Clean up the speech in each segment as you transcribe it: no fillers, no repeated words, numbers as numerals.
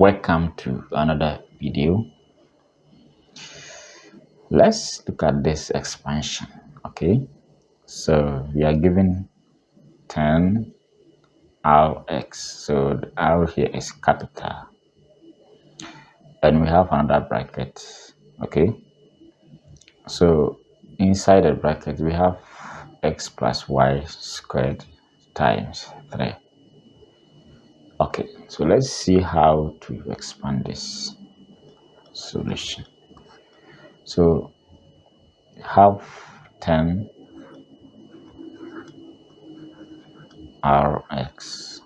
Welcome to another video. Let's look at this expansion. Okay, so we are given 10 Rx, so the R here is capital, and we have another bracket. Okay, so inside the bracket we have x plus y squared times 3. Okay, so let's see how to expand this solution. So have 10 Rx.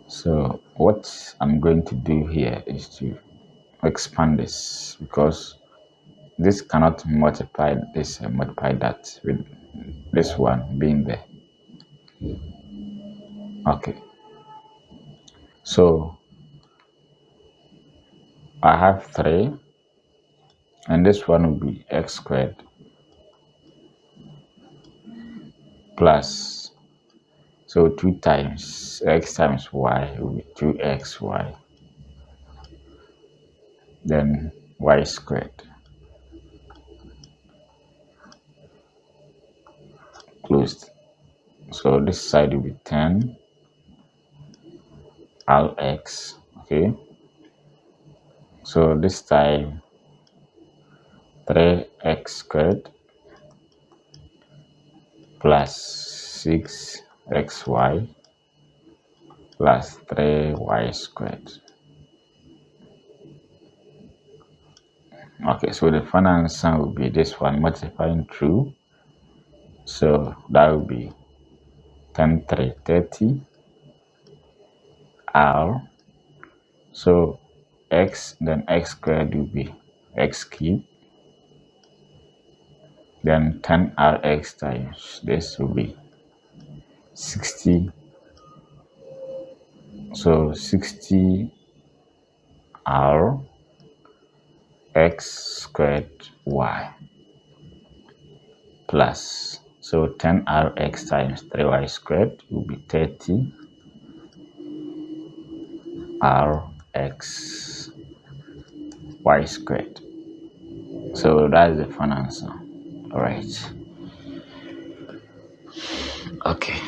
So what I'm going to do here is to expand this, because this cannot multiply this and multiply that with this one being there. Okay, so I have 3, and this one will be x squared plus, so 2 times x times y will be 2xy, then y squared closed. So this side will be 10 Rx. Okay, so this time 3x squared plus 6xy plus 3y squared. Okay, so the final answer will be this one multiplying through, so that will be 10 3 30 R. So x, then x squared will be x cubed, then 10 Rx times this will be 60. So 60 R x squared y plus, so 10 Rx times 3y squared will be 30 Rx y squared. So that is the final answer. All right. Okay.